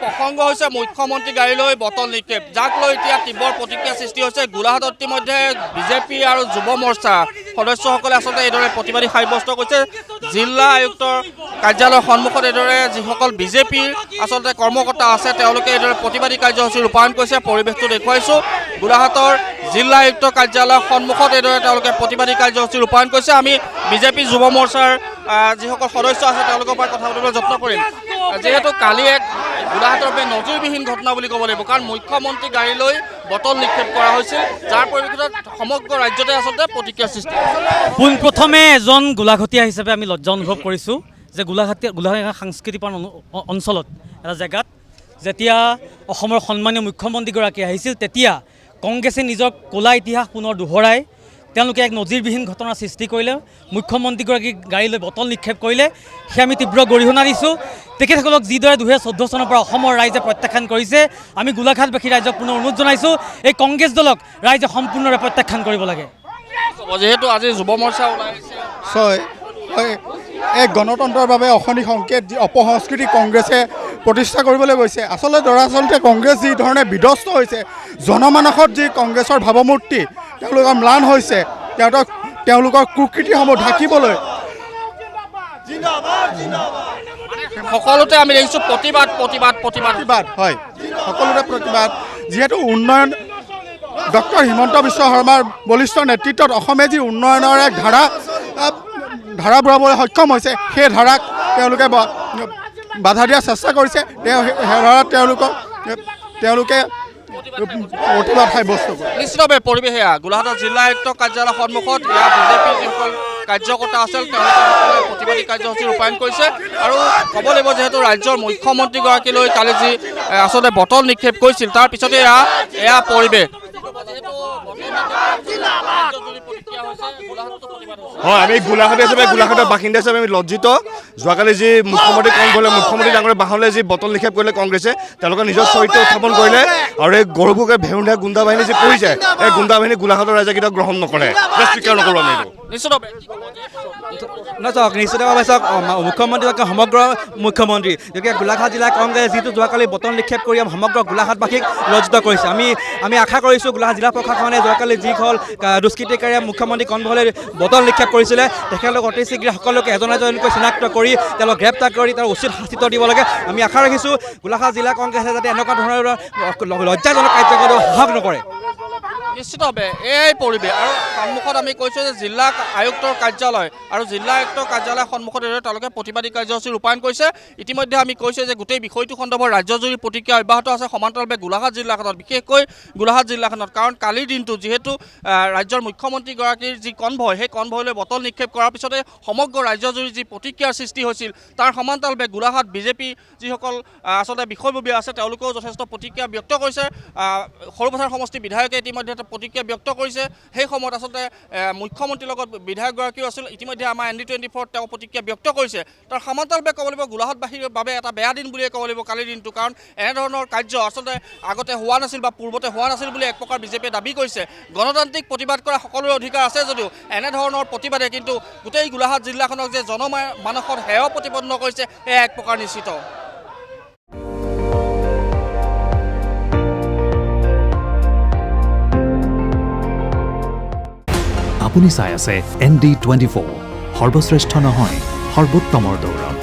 প্ৰসংগ হৈছে মুখ্যমন্ত্ৰী গাড়ীলৈ বটল নিক্ষেপ, যাক লৈ এতিয়া তীব্ৰ প্ৰতিক্ৰিয়া সৃষ্টি হৈছে। গোলাঘাটত ইতিমধ্যে বিজেপি আৰু যুৱ মৰ্চা সদস্যসকলে আচলতে এইদৰে প্ৰতিবাদী সাব্যস্ত কৰিছে। জিলা আয়ুক্তৰ কাৰ্যালয়ৰ সন্মুখত এইদৰে যিসকল বিজেপিৰ আচলতে কৰ্মকৰ্তা আছে তেওঁলোকে এইদৰে প্ৰতিবাদী কাৰ্যসূচী ৰূপায়ণ কৰিছে। পৰিৱেশটো দেখুৱাইছোঁ। গোলাঘাটৰ জিলা আয়ুক্ত কাৰ্যালয়ৰ সন্মুখত এইদৰে তেওঁলোকে প্ৰতিবাদী কাৰ্যসূচী ৰূপায়ণ কৰিছে। আমি বিজেপি যুৱ মৰ্চাৰ যিসকল সদস্য আছে তেওঁলোকৰ পৰা কথা পাতিবলৈ যত্ন কৰিম। যিহেতু কালি এক গোলাঘাটৰ বাবে নজিৰবিহীন ঘটনা বুলি ক'ব লাগিব, কাৰণ মুখ্যমন্ত্ৰী গাড়ীলৈ বটল নিক্ষেপ কৰা হৈছিল, যাৰ পৰিপ্ৰেক্ষিতত সমগ্ৰ ৰাজ্যতে আচলতে প্ৰতিক্ৰিয়া সৃষ্টি। পোনপ্ৰথমে এজন গোলাঘটীয়া হিচাপে আমি লজ্জা অনুভৱ কৰিছোঁ যে গোলাঘাট সাংস্কৃতিক অঞ্চলত এটা জেগাত যেতিয়া অসমৰ সন্মানীয় মুখ্যমন্ত্ৰীগৰাকী আহিছিল, তেতিয়া কংগ্ৰেছে নিজৰ ক'লা ইতিহাস পুনৰ দোহৰাই তেওঁলোকে এক নজিৰবিহীন ঘটনাৰ সৃষ্টি কৰিলে। মুখ্যমন্ত্ৰীগৰাকীক গাড়ীলৈ বটল নিক্ষেপ কৰিলে। সেয়া আমি তীব্ৰ গৰিহণা দিছোঁ। তেখেতসকলক যিদৰে 2014 চনৰ পৰা অসমৰ ৰাইজে প্ৰত্যাখ্যান কৰিছে, আমি গোলাঘাটবাসী ৰাইজক পুনৰ অনুৰোধ জনাইছোঁ, এই কংগ্ৰেছ দলক ৰাইজে সম্পূৰ্ণভাৱে প্ৰত্যাখ্যান কৰিব লাগে। যিহেতু আজি যুৱ মৰ্চা ওলাই আহিছে, এক গণতন্ত্ৰৰ বাবে অশনি সংকেত যি অপসংস্কৃতি কংগ্ৰেছে প্ৰতিষ্ঠা কৰিবলৈ গৈছে। দৰাচলতে কংগ্ৰেছ যি ধৰণে বিধ্বস্ত হৈছে, জনমানসত যি কংগ্ৰেছৰ ভাৱমূৰ্তি তেওঁলোকৰ ম্লান হৈছে, তেওঁলোকৰ কুকৃতিসমূহ ঢাকিবলৈ সকলোতে আমি দেখিছোঁ প্ৰতিবাদ প্ৰতিবাদ প্ৰতিবাদ হয়, সকলোতে প্ৰতিবাদ। যিহেতু উন্নয়ন ডক্টৰ হিমন্ত বিশ্ব শৰ্মাৰ বলিষ্ঠ নেতৃত্বত অসমে যি উন্নয়নৰ এক ধাৰা বঢ়াবলৈ সক্ষম হৈছে, সেই ধাৰাক তেওঁলোকে বাধা দিয়াৰ চেষ্টা কৰিছে। সেই ধাৰাত তেওঁলোকে প্ৰতিবাদ সাব্যস্ত কৰে। নিশ্চিতভাৱে পৰিৱেশ এয়া গোলাঘাটৰ জিলা আয়ুক্ত কাৰ্যালয়ৰ সন্মুখত এয়া বিজেপিৰ যিসকল কাৰ্যকৰ্তা আছিল তেওঁলোকে সকলোৱে প্ৰতিবাদী কাৰ্যসূচী ৰূপায়ণ কৰিছে। আৰু ক'ব লাগিব যিহেতু ৰাজ্যৰ মুখ্যমন্ত্ৰীগৰাকীলৈ কালি যি আচলতে বটল নিক্ষেপ কৰিছিল, তাৰ পিছতে এয়া পৰিৱেশ। হয়, আমি গোলাঘাট হিচাপে গোলাঘাটৰ বাসিন্দা হিচাপে আমি লজ্জিত। যোৱাকালি যি মুখ্যমন্ত্ৰী ডাঙৰে বাহনলৈ যি বটল নিক্ষেপ কৰিলে কংগ্ৰেছে, তেওঁলোকে নিজৰ চৰিত্ৰ উত্থাপন কৰিলে। আৰু এই গৰুবোৰকে ভেউন্ধা গুণ্ডা বাহিনী যি পৰি যায়, এই গুণ্ডা বাহিনী গোলাঘাটৰ ৰাইজে কেতিয়াও গ্ৰহণ নকৰে। স্বীকাৰ নকৰোঁ আমি এইটো। নিশ্চিতভাৱে চাওক, মুখ্যমন্ত্ৰীগৰাকী সমগ্ৰ মুখ্যমন্ত্ৰী, গতিকে গোলাঘাট জিলা কংগ্ৰেছ যিটো যোৱাকালি বটল নিক্ষেপ কৰি সমগ্ৰ গোলাঘাটবাসীক লজ্জিত কৰিছে। আমি আশা কৰিছোঁ গোলাঘাট জিলা প্ৰশাসনে যোৱাকালি যিসকল দুষ্কৃতিকাৰীয়ে মুখ্যমন্ত্ৰী কনভলৈ বটল নিক্ষেপ কৰিছিলে, তেখেতলোক অতি শীঘ্ৰে সকলোকে এজন এজনকৈ চিনাক্ত কৰি তেওঁলোক গ্ৰেপ্তাৰ কৰি তাৰ উচিত শাস্তি দিব লাগে। আমি আশা ৰাখিছোঁ গোলাঘাট জিলা কংগ্ৰেছে যাতে এনেকুৱা ধৰণৰ লজ্জাজনক কাৰ্যকলাপ সাহস নকৰে। নিশ্চিতভাৱে এই পৰিৱেশ। আৰু সন্মুখত আমি কৈছোঁ যে জিলা আয়ুক্তৰ কাৰ্যালয় আৰু জিলা আয়ুক্তৰ কাৰ্যালয়ৰ সন্মুখত তেওঁলোকে প্ৰতিবাদী কাৰ্যসূচী ৰূপায়ণ কৰিছে। ইতিমধ্যে আমি কৈছোঁ যে গোটেই বিষয়টো সন্দৰ্ভত ৰাজ্যজুৰি প্ৰতিক্ৰিয়া অব্যাহত আছে সমান্তৰালভাৱে গোলাঘাট জিলাখনত, বিশেষকৈ গোলাঘাট জিলাখনত। কাৰণ কালিৰ দিনটো যিহেতু ৰাজ্যৰ মুখ্যমন্ত্ৰীগৰাকীৰ যি কনভয়, সেই কনভয়লৈ বটল নিক্ষেপ কৰাৰ পিছতে সমগ্ৰ ৰাজ্যজুৰি যি প্ৰতিক্ৰিয়াৰ সৃষ্টি হৈছিল, তাৰ সমান্তৰালভাৱে গোলাঘাট বিজেপি যিসকল আচলতে বিষয়ববীয়া আছে তেওঁলোকেও যথেষ্ট প্ৰতিক্ৰিয়া ব্যক্ত কৰিছে। সৰুপথাৰ সমষ্টিৰ বিধায়কে ইতিমধ্যে প্ৰতিক্ৰিয়া ব্যক্ত কৰিছে। সেই সময়ত আচলতে মুখ্যমন্ত্ৰীৰ লগত বিধায়কগৰাকীও আছিল। ইতিমধ্যে আমাৰ ND24 তেওঁ প্ৰতিক্ৰিয়া ব্যক্ত কৰিছে। তাৰ সমান্তৰালভাৱে ক'ব লাগিব গোলাঘাটবাসীৰ বাবে এটা বেয়া দিন বুলিয়ে ক'ব লাগিব কালিৰ দিনটো, কাৰণ এনেধৰণৰ কাৰ্য আচলতে আগতে হোৱা নাছিল বা পূৰ্বতে হোৱা নাছিল বুলি এক প্ৰকাৰ বিজেপিয়ে দাবী কৰিছে। গণতান্ত্ৰিক প্ৰতিবাদ কৰা সকলোৰে অধিকাৰ আছে যদিও এনেধৰণৰ প্ৰতিবাদে কিন্তু গোটেই গোলাঘাট জিলাখনক যে জনমানসত হেয় প্ৰতিপন্ন কৰিছে, এয়া এক প্ৰকাৰ নিশ্চিত। আপুনি চাই আছে ND24, সৰ্বশ্ৰেষ্ঠ নহয় সৰ্বোত্তমৰ দৌৰ।